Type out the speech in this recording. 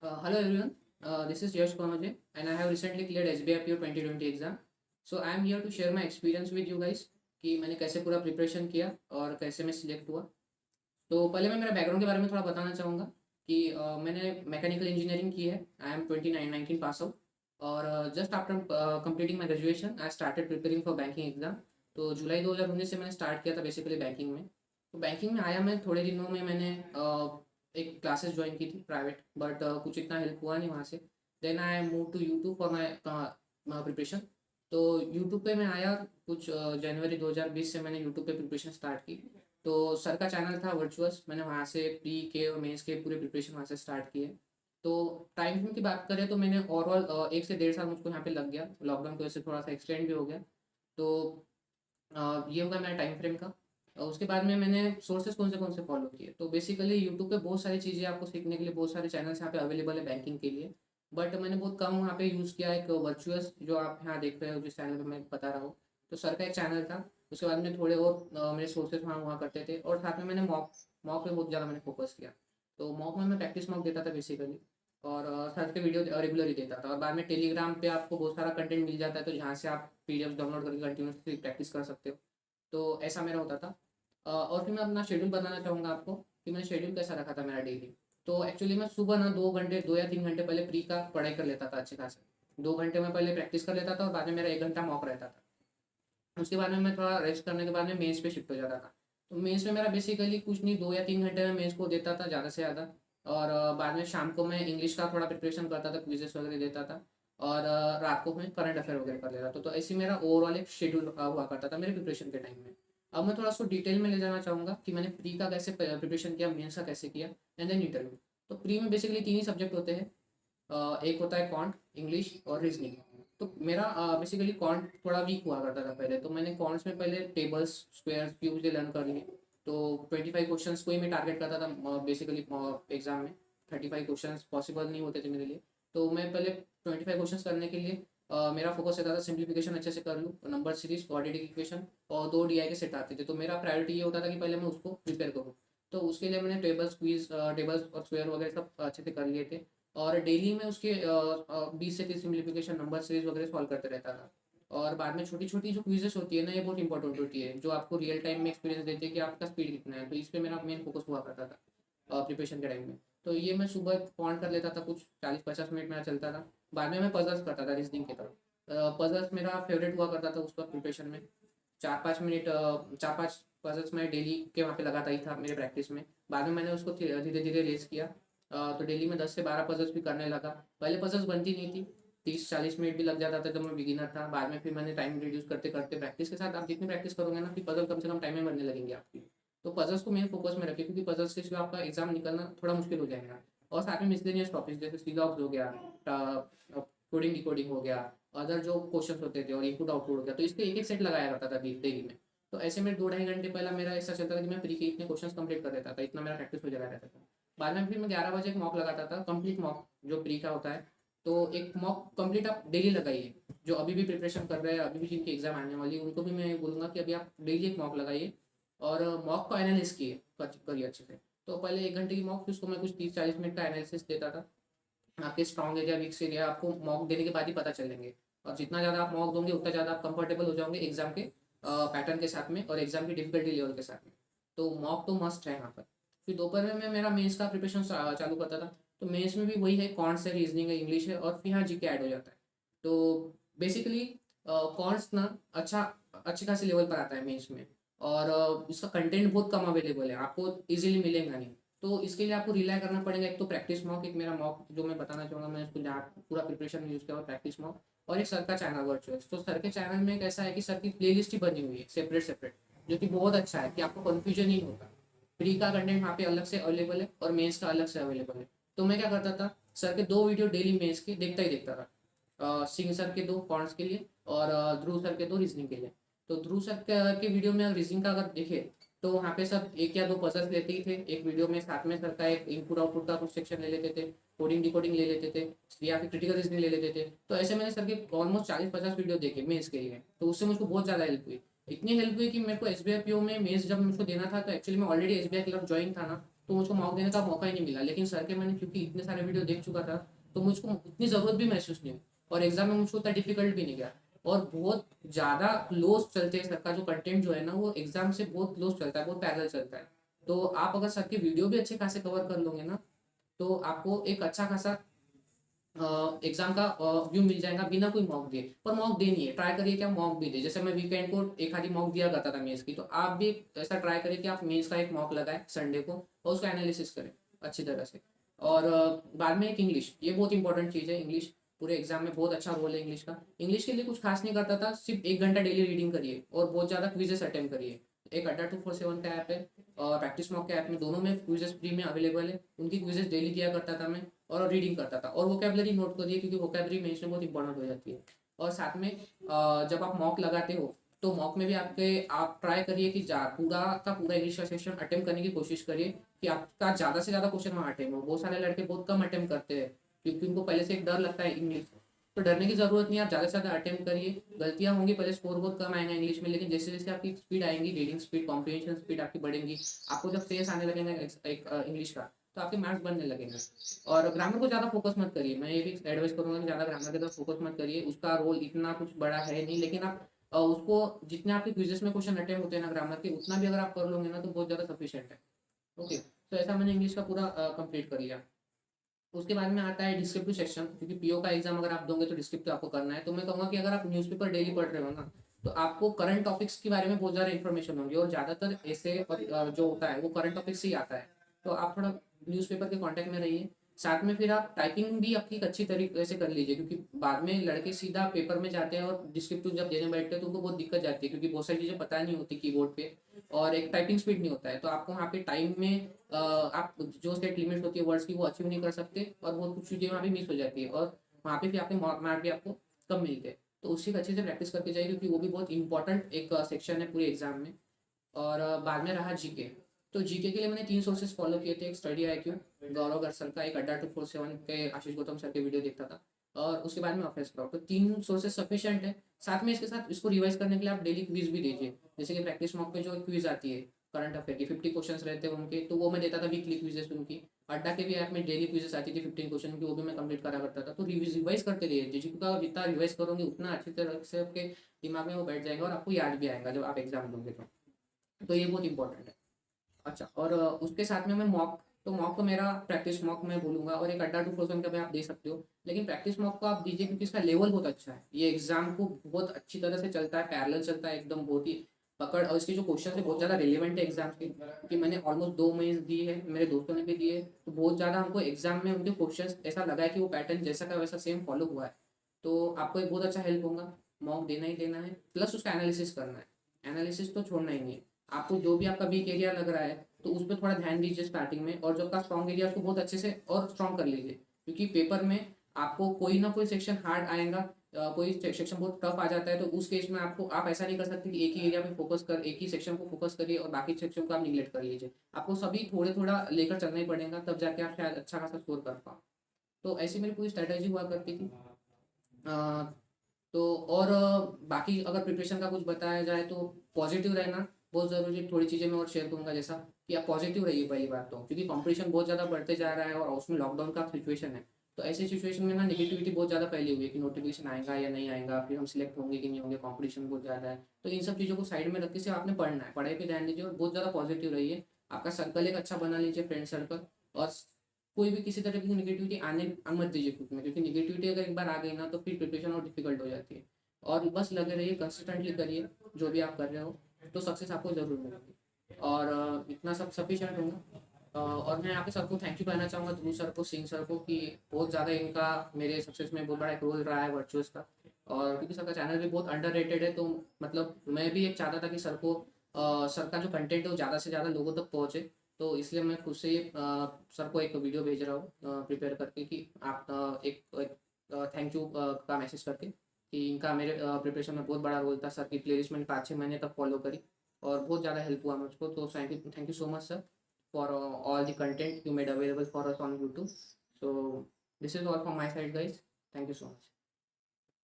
Hello everyone, this is Yash Konoje and I have recently cleared SBI PO 2020 exam. So I am here to share my experience with you guys कि मैंने कैसे पूरा preparation किया और कैसे मैं select हुआ। तो पहले मैं मेरा बैकग्राउंड के बारे में थोड़ा बताना चाहूँगा कि मैंने मैकेनिकल इंजीनियरिंग की है। आई एम 19 पास आउट और just after completing my graduation I started preparing for banking exam. तो जुलाई 2019 से मैंने स्टार्ट किया था बेसिकली बैंकिंग में। तो बैंकिंग में आया मैं थोड़े दिनों में मैंने एक क्लासेस ज्वाइन की थी प्राइवेट, बट कुछ इतना हेल्प हुआ नहीं वहाँ से। Then I move to YouTube for my preparation. तो यूट्यूब पे मैं आया कुछ जनवरी 2020 से मैंने यूट्यूब पे प्रिपरेशन स्टार्ट की। तो सर का चैनल था वर्चुअस, मैंने वहाँ से प्री के और मेंस के पूरे प्रिपरेशन वहाँ से स्टार्ट किए। तो टाइम फ्रेम की बात करें तो मैंने ओवरऑल 1 से 1.5 साल मुझको यहाँ पे लग गया, लॉकडाउन की वजह से थोड़ा सा एक्सटेंड भी हो गया। तो ये होगा मेरा टाइम फ्रेम का। और उसके बाद में मैंने सोर्सेज कौन से फॉलो किए, तो बेसिकली यूट्यूब पे बहुत सारी चीज़ें आपको सीखने के लिए बहुत सारे चैनल्स यहाँ पे अवेलेबल है बैंकिंग के लिए। बट मैंने बहुत कम वहाँ पे यूज़ किया एक वर्चुअस जो आप यहाँ देख रहे हो जिस चैनल पे मैं बता रहा हूँ। तो सर का एक चैनल था। उसके बाद में थोड़े और मेरे सोर्सेज वहाँ वहाँ करते थे और साथ में मैंने मॉक मॉक पे बहुत ज़्यादा मैंने फोकस किया। तो मॉक में मैं प्रैक्टिस मॉक देता था बेसिकली। और सर के वीडियो रेगुलरली देता था और बाद में टेलीग्राम पे आपको बहुत सारा कंटेंट मिल जाता है, तो जहाँ से आप पीडीएफ डाउनलोड करके कंटिन्यूसली प्रैक्टिस कर सकते हो। तो ऐसा मेरा होता था। और फिर मैं अपना शेड्यूल बताना चाहूँगा आपको कि मैंने शेड्यूल कैसा रखा था मेरा डेली। तो एक्चुअली मैं सुबह ना 2 घंटे 2 या 3 घंटे पहले प्री का पढ़ाई कर लेता था अच्छे खासे। 2 घंटे में पहले प्रैक्टिस कर लेता था और बाद में मेरा 1 घंटा मॉक रहता था। उसके बाद में मैं थोड़ा रेस्ट करने के बाद में मेंस पे शिफ्ट हो जाता था। तो मेंस में मेरा बेसिकली कुछ नहीं, 2 या 3 घंटे में मेंस को देता था ज़्यादा से ज़्यादा। और बाद में शाम को मैं इंग्लिश का थोड़ा प्रिपरेशन करता था, क्विजेस वगैरह देता था। और रात को मैं करंट अफेयर वगैरह कर लेता था। तो ऐसे मेरा ओवरऑल एक शेड्यूल हुआ करता था मेरे प्रिपरेशन के टाइम में। अब मैं थोड़ा सा डिटेल में ले जाना चाहूँगा कि मैंने प्री का कैसे प्रिपरेशन किया, मेंस का कैसे किया, एंड देन इंटरव्यू। तो प्री में बेसिकली 3 ही सब्जेक्ट होते हैं। एक होता है क्वांट, इंग्लिश और रीजनिंग। तो मेरा बेसिकली क्वांट थोड़ा वीक हुआ करता था पहले, तो मैंने क्वांट्स में पहले टेबल्स, स्क्वायर्स, क्यूब्स ये लर्न कर लिए। तो 25 क्वेश्चंस को ही मैं टारगेट करता था बेसिकली एग्जाम में। 35 क्वेश्चंस पॉसिबल नहीं होते थे मेरे लिए। तो मैं पहले 25 क्वेश्चंस करने के लिए मेरा फोकस रहता था सिंप्लीफिकेशन अच्छे से कर लूँ, नंबर सीरीज, क्वाड्रेटिक इक्वेशन और 2 डीआई के सेट आते थे। तो मेरा प्रायोरिटी ये होता था कि पहले मैं उसको प्रिपेयर करूँ। तो उसके लिए मैंने टेबल्स, क्वीज, टेबल्स और स्क्वायर वगैरह सब अच्छे से कर लिए थे। और डेली में उसके 20 से 30 सिम्प्लीफिकेशन, नंबर सीरीज वगैरह सॉल्व करते रहता था। और बाद में छोटी छोटी जो क्विजेस होती है ना, ये बहुत इंपॉर्टेंट होती है, जो आपको रियल टाइम में एक्सपीरियंस देती है कि आपका स्पीड कितना है। तो इस पे मेरा मेन फोकस हुआ करता था प्रिपरेशन के टाइम में। तो ये मैं सुबह पॉइंट कर लेता था, कुछ 40-50 मिनट मेरा चलता था। बाद में मैं पजल्स करता था रीजनिंग की तरफ। पजल्स मेरा फेवरेट हुआ करता था उस वक्त प्रिपरेशन में। 4-5 मिनट 4-5 पजल्स मैं डेली के वहाँ पे लगाता ही था मेरे प्रैक्टिस में। बाद में मैंने उसको धीरे धीरे रेस किया। तो डेली में 10 से 12 पजल्स भी करने लगा। पहले पजल्स बनती नहीं थी, 30-40 मिनट भी लग जाता था जब मैं बिगिनर था। बाद में फिर मैंने टाइम रिड्यूस करते करते, प्रैक्टिस के साथ आप जितनी प्रैक्टिस करोगे ना, फिर पजल कम से कम टाइम में बनने लगेंगे आपकी। तो पजल्स को मेन फोकस में रखें, क्योंकि पजल्स के सिवा आपका एग्जाम निकलना थोड़ा मुश्किल हो जाएगा। और साथ में मिसलेनियस टॉपिक्स जैसे सीलॉग्स हो गया, कोडिंग डिकोडिंग हो गया, अदर जो क्वेश्चन होते थे और इनपुट आउटपुट हो गया, तो इसके एक एक सेट लगाया करता था डेली में। तो ऐसे में 2-2.5 घंटे पहला मेरा ऐसा चलता था कि मैं प्री के इतने क्वेश्चन कंप्लीट कर देता था, इतना मेरा प्रैक्टिस हो जाता रहता था। बाद में फिर मैं 11 बजे एक मॉक लगाता था, कंप्लीट मॉक जो प्री का होता है। तो एक मॉक कंप्लीट आप डेली लगाइए। जो अभी भी प्रिपरेशन कर रहे हैं, अभी भी जिनकी एग्जाम आने वाली है, उनको भी मैं बोलूँगा कि अभी आप डेली एक मॉक लगाइए और मॉक को एनालिस करिए अच्छे से। तो पहले 1 घंटे की मॉक, फिर उसको मैं कुछ 30-40 मिनट का एनालिसिस देता था। आपके स्ट्रॉन्ग एरिया, वीक एरिया आपको मॉक देने के बाद ही पता चलेंगे। और जितना ज़्यादा आप मॉक दोगे उतना ज़्यादा आप कंफर्टेबल हो जाओगे एग्जाम के पैटर्न के साथ में और एग्जाम की डिफिकल्टी लेवल के साथ में। तो मॉक तो मस्ट है यहाँ पर। फिर दोपहर में मैं मेरा मेंस का प्रिपरेशन चालू करता था। तो मेंस में भी वही है, कॉन्ट्स है, रीजनिंग है, इंग्लिश है और फिर यहाँ जीके ऐड हो जाता है। तो बेसिकली कॉन्ट्स ना अच्छा अच्छे खासे लेवल पर आता है मेंस में। और इसका कंटेंट बहुत कम अवेलेबल है, आपको इजीली मिलेगा नहीं। तो इसके लिए आपको रिलाई करना पड़ेगा, एक तो प्रैक्टिस मॉक, एक मेरा मॉक जो मैं बताना चाहूँगा, मैं उसको जहाँ पूरा प्रिपरेशन यूज़ किया हुआ प्रैक्टिस मॉक। और एक सर का चैनल वर्चुअल। तो सर के चैनल में कैसा है कि सर की प्लेलिस्ट ही बनी हुई है सेपरेट सेपरेट, जो कि बहुत अच्छा है कि आपको कन्फ्यूजन नहीं होगा। प्री का कंटेंट वहाँ पे अलग से अवेलेबल है और मेंस का अलग से अवेलेबल है। तो मैं क्या करता था, सर के 2 वीडियो डेली मेंस के देखता ही देखता था। सिंह सर के 2 कॉर्ड्स के लिए और ध्रुव सर के 2 रीजनिंग के लिए। तो ध्रुव सर के वीडियो में रीजनिंग का अगर देखे, तो वहाँ पे सब 1 या 2 पजल्स लेते ही थे एक वीडियो में, साथ में सर का एक इनपुट आउटपुट का कुछ सेक्शन ले लेते थे, कोडिंग डिकोडिंग ले लेते थे, या फिर क्रिटिकल रीजनिंग ले लेते थे। तो ऐसे मैंने सर के ऑलमोस्ट 40-50 वीडियो देखे मेंस के लिए। तो उससे मुझको बहुत ज़्यादा हेल्प हुई। इतनी हेल्प हुई कि मेरे को S B I P O में मेंस जब मुझको देना था, तो एक्चुअली मैं already S B I club join था ना। तो मुझको मॉक देने का मौका ही नहीं मिला। लेकिन सर के मैंने क्योंकि इतने सारे वीडियो देख चुका था, तो मुझको इतनी ज़रूरत भी महसूस नहीं हुई और एग्जाम में मुझको उतना डिफिकल्ट भी नहीं गया। और बहुत ज़्यादा क्लोज चलते हैं सर का जो कंटेंट जो है ना, वो एग्जाम से बहुत क्लोज चलता है, बहुत पैरेलल चलता है। तो आप अगर सर के वीडियो भी अच्छे खासे कवर कर लोगे ना, तो आपको एक अच्छा खासा एग्जाम का व्यू मिल जाएगा बिना कोई मॉक दिए। पर मॉक देनी है, ट्राई करिए कि आप मॉक भी दे। जैसे मैं वीकेंड को एक आधी मॉक दिया करता था मेंस की, तो आप भी ऐसा ट्राई करिए कि आप मेंस का एक मॉक लगाए संडे को और उसका एनालिसिस करें अच्छी तरह से। और बाद में एक इंग्लिश, ये बहुत इंपॉर्टेंट चीज़ है। इंग्लिश पूरे एग्जाम में बहुत अच्छा रोल है इंग्लिश का। इंग्लिश के लिए कुछ खास नहीं करता था, सिर्फ 1 घंटा डेली रीडिंग करिए और बहुत ज़्यादा क्विजेस अटेम्प्ट करिए। एक अड्डा 247 का ऐप है और प्रैक्टिस मॉक के ऐप में, दोनों में क्विजेस फ्री में अवेलेबल है। उनकी क्विजेस डेली दिया करता था मैं और रीडिंग करता था। और वोकेबलरी नोट करिए क्योंकि वोकेबलरी में इसमें बहुत इंपॉर्टेंट हो जाती है। और साथ में जब आप मॉक लगाते हो तो मॉक में भी आप ट्राई करिए कि पूरा का पूरा इंग्लिश का सेक्शन अटेम्प्ट करने की कोशिश करिए कि आपका ज़्यादा से ज़्यादा क्वेश्चन वहाँ अटेम्प्ट हो। बहुत सारे लड़के बहुत कम अटेम्प्ट करते हैं क्योंकि उनको पहले से एक डर लगता है इंग्लिश। तो डरने की जरूरत नहीं है, आप ज़्यादा से ज़्यादा अटेम्प्ट करिए। गलतियाँ होंगी, पहले स्कोर बहुत कम आएगा इंग्लिश में, लेकिन जैसे जैसे आपकी स्पीड आएंगी, रीडिंग स्पीड, कॉम्प्रिहेंशन स्पीड आपकी बढ़ेंगी, आपको जब फेस आने लगेगा एक इंग्लिश का, तो आपके मार्क्स बनने लगेंगे। और ग्रामर को ज़्यादा फोकस मत करिए, मैं ये भी एडवाइस करूंगा कि ज़्यादा ग्रामर की तरफ फोकस मत करिए। उसका रोल इतना कुछ बड़ा है नहीं, लेकिन आप उसको जितने आपके क्विजेस में क्वेश्चन अटेम्प्ट होते हैं ना ग्रामर के, उतना भी अगर आप कर लोगे ना तो बहुत ज़्यादा सफिशियंट है। ओके, तो ऐसा मैंने इंग्लिश का पूरा कंप्लीट कर लिया। उसके बाद में आता है डिस्क्रिप्टिव सेक्शन, क्योंकि पीओ का एग्जाम अगर आप दोगे तो डिस्क्रिप्टिव आपको करना है। तो मैं कहूँगा कि अगर आप न्यूज़पेपर डेली पढ़ रहे हो ना, तो आपको करंट टॉपिक्स के बारे में बहुत ज़्यादा इन्फॉर्मेशन होगी और ज़्यादातर ऐसे और जो होता है वो करंट टॉपिक्स से ही आता है। तो आप थोड़ा न्यूज़पेपर के कॉन्टेक्ट में रहिए। साथ में फिर आप टाइपिंग भी आपकी एक अच्छी तरीके से कर लीजिए, क्योंकि बाद में लड़के सीधा पेपर में जाते हैं और डिस्क्रिप्टिव जब देने बैठते हैं तो उनको बहुत दिक्कत जाती है, क्योंकि बहुत सारी चीज़ें पता नहीं होती कीबोर्ड पे और एक टाइपिंग स्पीड नहीं होता है। तो आपको वहाँ पे टाइम में आप जो सेट लिमिट होती है वर्ड्स की वो अचीव नहीं कर सकते और बहुत कुछ चीज़ें वहाँ पे मिस हो जाती है और वहाँ पे भी आपके मार्क भी आपको कम मिलते हैं। तो उसकी अच्छे से प्रैक्टिस करके जाइए, क्योंकि वो भी बहुत इंपॉर्टेंट एक सेक्शन है पूरे एग्जाम में। और बाद में रहा जीके। तो जीके के लिए मैंने 3 सोर्सेज फॉलो किए थे। एक स्टडी IQ गौरव गरसल का, एक अड्डा 247 के आशीष गौतम सर के वीडियो देखता था, और उसके बाद में ऑफिस क्राउड। तो 3 सोर्सेज सफिशिएंट है। साथ में इसके साथ इसको रिवाइज करने के लिए आप डेली क्विज भी दीजिए। जैसे कि प्रैक्टिस मॉक पे जो क्विज आती है करंट अफेयर की, 50 क्वेश्चन रहते हैं उनके, तो वो मैं देता था वीकली क्विजेस उनकी। अड्डा के भी ऐप में डेली क्विजेस आती थी 15 क्वेश्चन की, वो भी मैं कंप्लीट करा करता था। तो रिवाइज करते रहिए, जिसका जितना रिवाइज करोगे उतना अच्छी तरह से आपके दिमाग में वो बैठ जाएगा और आपको याद भी आएगा जब आप एग्जाम दोगे तो ये बहुत इंपॉर्टेंट है। अच्छा, और उसके साथ में मैं मॉक तो मेरा प्रैक्टिस मॉक मैं बोलूंगा, और एक अड्डा 2% का भी आप दे सकते हो। लेकिन प्रैक्टिस मॉक को आप दीजिए क्योंकि इसका लेवल बहुत अच्छा है, ये एग्जाम को बहुत अच्छी तरह से चलता है, पैरेलल चलता है एकदम, बहुत ही पकड़। और इसके जो क्वेश्चन है बहुत ज़्यादा रिलेवेंट है एग्जाम के, क्योंकि मैंने ऑलमोस्ट 2 महीने दी है, मेरे दोस्तों ने भी दिए, तो बहुत ज़्यादा हमको एग्जाम में उनके क्वेश्चन ऐसा लगा है कि वो पैटर्न जैसा का वैसा सेम फॉलो हुआ है। तो आपको एक बहुत अच्छा हेल्प होगा। मॉक देना ही देना है, प्लस उसका एनालिसिस करना है। एनालिसिस तो छोड़ना ही नहीं है। आपको जो भी आपका वीक एरिया लग रहा है तो उस पर थोड़ा ध्यान दीजिए स्टार्टिंग में, और जो आपका स्ट्रॉन्ग एरिया उसको बहुत अच्छे से और स्ट्रॉन्ग कर लीजिए। क्योंकि पेपर में आपको कोई ना कोई सेक्शन हार्ड आएगा, कोई सेक्शन बहुत टफ आ जाता है, तो उस केस में आप ऐसा नहीं कर सकते कि एक ही एरिया पे फोकस कर, एक ही सेक्शन को फोकस करिए और बाकी सेक्शन को आप निगलेक्ट कर लीजिए। आपको सभी थोड़े थोड़ा लेकर चलना ही पड़ेगा, तब जाके आप शायद अच्छा खासा स्कोर कर पाओ। तो ऐसी मेरी पूरी स्ट्रैटेजी हुआ करती थी। अ, तो और बाकी अगर प्रिपरेशन का कुछ बताया जाए तो पॉजिटिव रहना बहुत ज़रूरी है। थोड़ी चीज़ें मैं और शेयर करूंगा, जैसा कि आप पॉजिटिव रहिए पहली बात तो, क्योंकि कंपटीशन बहुत ज़्यादा बढ़ते जा रहा है और उसमें लॉकडाउन का सिचुएशन है। तो ऐसी सिचुएशन में ना नेगेटिविटी बहुत ज़्यादा फैली हुई है कि नोटिफिकेशन आएगा या नहीं आएगा, फिर हम सिलेक्ट होंगे कि नहीं होंगे, कंपटीशन बहुत ज़्यादा है। तो इन सब चीज़ों को साइड में रख के सिर्फ आपने पढ़ना है, पढ़ाई पे ध्यान दीजिए और बहुत ज़्यादा पॉजिटिव रहिए। आपका सर्कल एक अच्छा बना लीजिए, फ्रेंड सर्कल। और कोई भी किसी तरह की नेगेटिविटी आने मत दीजिए खुद में, क्योंकि नेगेटिविटी अगर एक बार आ गई ना तो फिर प्रिपरेशन और डिफिकल्ट हो जाती है। और बस लगे रहिए, कंसिस्टेंटली करिए जो भी आप कर रहे हो, तो सक्सेस आपको ज़रूर मिलेगी। और इतना सब सफिशिएंट होगा। और मैं यहाँ पे सबको थैंक यू कहना चाहूँगा, ध्रुव सर को, सिंह सर को, कि बहुत ज़्यादा इनका मेरे सक्सेस में बहुत बड़ा एक रोल रहा है वर्चुअस का। और क्योंकि सर का चैनल भी बहुत अंडररेटेड है, तो मतलब मैं भी एक चाहता था कि सर का जो कंटेंट है वो ज़्यादा से ज़्यादा लोगों तक पहुँचे। तो इसलिए मैं खुद से ये सर को एक वीडियो भेज रहा हूँ प्रिपेयर करके, कि आप एक थैंक यू का मैसेज करके, कि इनका मेरे प्रिपरेशन में बहुत बड़ा रोल था। सर की प्लेलिस्ट मैंने 5-6 महीने तक फॉलो करी और बहुत ज़्यादा हेल्प हुआ मुझको। तो thank you so much sir for all the content you made available for us on YouTube. So this is all from my side guys, thank you so much.